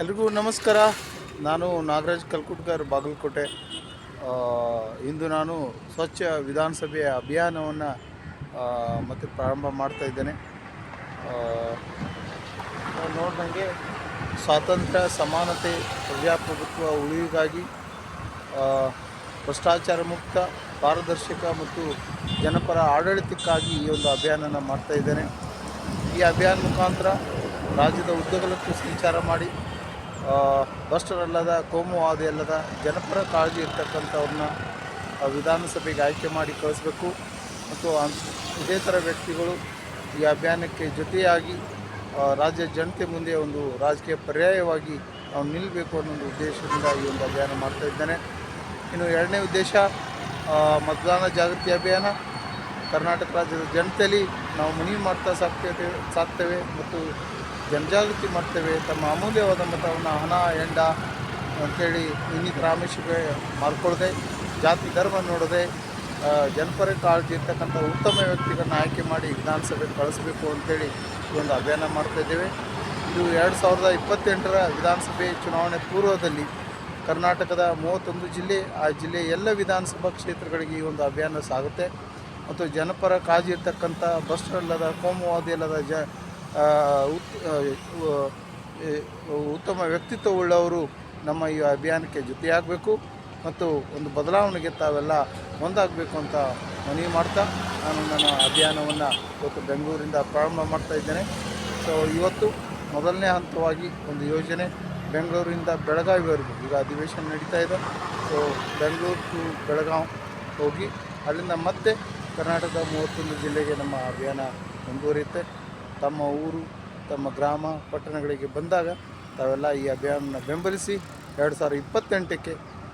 ಎಲ್ರಿಗೂ ನಮಸ್ಕಾರ. ನಾನು ನಾಗರಾಜ್ ಕಲ್ಕುಟ್ಕರ್, ಬಾಗಲಕೋಟೆ. ಇಂದು ನಾನು ಸ್ವಚ್ಛ ವಿಧಾನಸಭೆಯ ಅಭಿಯಾನವನ್ನು ಮತ್ತೆ ಪ್ರಾರಂಭ ಮಾಡ್ತಾ ಇದ್ದೇನೆ. ನೋಡಿದಂಗೆ ಸ್ವಾತಂತ್ರ್ಯ, ಸಮಾನತೆ, ಪ್ರಜಾಪ್ರಭುತ್ವ ಉಳಿವಿಗಾಗಿ, ಭ್ರಷ್ಟಾಚಾರ ಮುಕ್ತ, ಪಾರದರ್ಶಕ ಮತ್ತು ಜನಪರ ಆಡಳಿತಕ್ಕಾಗಿ ಈ ಒಂದು ಅಭಿಯಾನನ ಮಾಡ್ತಾ ಇದ್ದೇನೆ. ಈ ಅಭಿಯಾನ ಮುಖಾಂತರ ರಾಜ್ಯದ ಉದ್ದಗಲಕ್ಕೂ ಸಂಚಾರ ಮಾಡಿ ಭ್ರಷ್ಟರಲ್ಲದ, ಕೋಮುವಾದಿ ಅಲ್ಲದ, ಜನಪರ ಕಾಳಜಿ ಇರ್ತಕ್ಕಂಥವ್ರನ್ನ ವಿಧಾನಸಭೆಗೆ ಆಯ್ಕೆ ಮಾಡಿ ಕಳಿಸ್ಬೇಕು. ಮತ್ತು ಇದೇ ಥರ ವ್ಯಕ್ತಿಗಳು ಈ ಅಭಿಯಾನಕ್ಕೆ ಜೊತೆಯಾಗಿ ರಾಜ್ಯ ಜನತೆ ಮುಂದೆ ಒಂದು ರಾಜಕೀಯ ಪರ್ಯಾಯವಾಗಿ ನಾವು ನಿಲ್ಲಬೇಕು ಅನ್ನೋ ಒಂದು ಉದ್ದೇಶದಿಂದ ಈ ಒಂದು ಅಭಿಯಾನ ಮಾಡ್ತಾ ಇದ್ದೇನೆ. ಇನ್ನು ಎರಡನೇ ಉದ್ದೇಶ, ಮತದಾನ ಜಾಗೃತಿ ಅಭಿಯಾನ. ಕರ್ನಾಟಕ ರಾಜ್ಯದ ಜನತೆಯಲ್ಲಿ ನಾವು ಮನವಿ ಮಾಡ್ತಾ ಸಾಕ್ತೇವೆ ಮತ್ತು ಜನಜಾಗೃತಿ ಮಾಡ್ತೇವೆ. ತಮ್ಮ ಅಮೂಲ್ಯವಾದ ಮತವನ್ನು ಹಣ, ಹೆಂಡ ಅಂಥೇಳಿ ಇನ್ನಿತರ ಆಮಿಷಕ್ಕೆ ಮಾರ್ಕೊಳ್ಳದೆ, ಜಾತಿ ಧರ್ಮ ನೋಡದೆ, ಜನಪರ ಕಾಳಜಿ ಇರ್ತಕ್ಕಂಥ ಉತ್ತಮ ವ್ಯಕ್ತಿಗಳನ್ನ ಆಯ್ಕೆ ಮಾಡಿ ವಿಧಾನಸಭೆಗೆ ಕಳಿಸ್ಬೇಕು ಅಂಥೇಳಿ ಈ ಒಂದು ಅಭಿಯಾನ ಮಾಡ್ತಾಯಿದ್ದೇವೆ. ಇದು 2028ರ ವಿಧಾನಸಭೆ ಚುನಾವಣೆ ಪೂರ್ವದಲ್ಲಿ ಕರ್ನಾಟಕದ 31 ಜಿಲ್ಲೆ, ಆ ಜಿಲ್ಲೆಯ ಎಲ್ಲ ವಿಧಾನಸಭಾ ಕ್ಷೇತ್ರಗಳಿಗೆ ಈ ಒಂದು ಅಭಿಯಾನ ಸಾಗುತ್ತೆ. ಮತ್ತು ಜನಪರ ಕಾಳಜಿ ಇರ್ತಕ್ಕಂಥ, ಭ್ರಷ್ಟರಲ್ಲದ, ಕೋಮುವಾದಿ ಅಲ್ಲದ, ಉತ್ತಮ ವ್ಯಕ್ತಿತ್ವವುಳ್ಳವರು ನಮ್ಮ ಈ ಅಭಿಯಾನಕ್ಕೆ ಜೊತೆಯಾಗಬೇಕು ಮತ್ತು ಒಂದು ಬದಲಾವಣೆಗೆ ತಾವೆಲ್ಲ ಒಂದಾಗಬೇಕು ಅಂತ ಮನವಿ ಮಾಡ್ತಾ ನಾನು ನನ್ನ ಅಭಿಯಾನವನ್ನು ಇವತ್ತು ಬೆಂಗಳೂರಿಂದ ಪ್ರಾರಂಭ ಮಾಡ್ತಾ ಇದ್ದೇನೆ. ಸೊ ಇವತ್ತು ಮೊದಲನೇ ಹಂತವಾಗಿ ಒಂದು ಯೋಜನೆ ಬೆಂಗಳೂರಿಂದ ಬೆಳಗಾವಿವರೆಗೂ ಈಗ ಅಧಿವೇಶನ ನಡೀತಾ ಇದೆ. ಸೊ ಬೆಂಗಳೂರು ಟು ಬೆಳಗಾವಿ ಹೋಗಿ ಅಲ್ಲಿಂದ ಮತ್ತೆ ಕರ್ನಾಟಕದ 31 ಜಿಲ್ಲೆಗೆ ನಮ್ಮ ಅಭಿಯಾನ ಮುಂದುವರಿಯುತ್ತೆ. ತಮ್ಮ ಊರು, ತಮ್ಮ ಗ್ರಾಮ, ಪಟ್ಟಣಗಳಿಗೆ ಬಂದಾಗ ತಾವೆಲ್ಲ ಈ ಅಭಿಯಾನವನ್ನು ಬೆಂಬಲಿಸಿ 2028ಕ್ಕೆ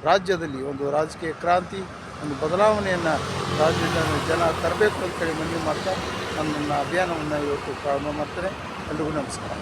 ರಾಜ್ಯದಲ್ಲಿ ಒಂದು ರಾಜಕೀಯ ಕ್ರಾಂತಿ, ಒಂದು ಬದಲಾವಣೆಯನ್ನು ರಾಜ್ಯದ ಜನ ತರಬೇಕು ಅಂತೇಳಿ ಮನವಿ ಮಾಡ್ತಾ ನನ್ನ ಅಭಿಯಾನವನ್ನು ಇವತ್ತು ಪ್ರಾರಂಭ ಮಾಡ್ತೇನೆ. ಎಲ್ರಿಗೂ ನಮಸ್ಕಾರ.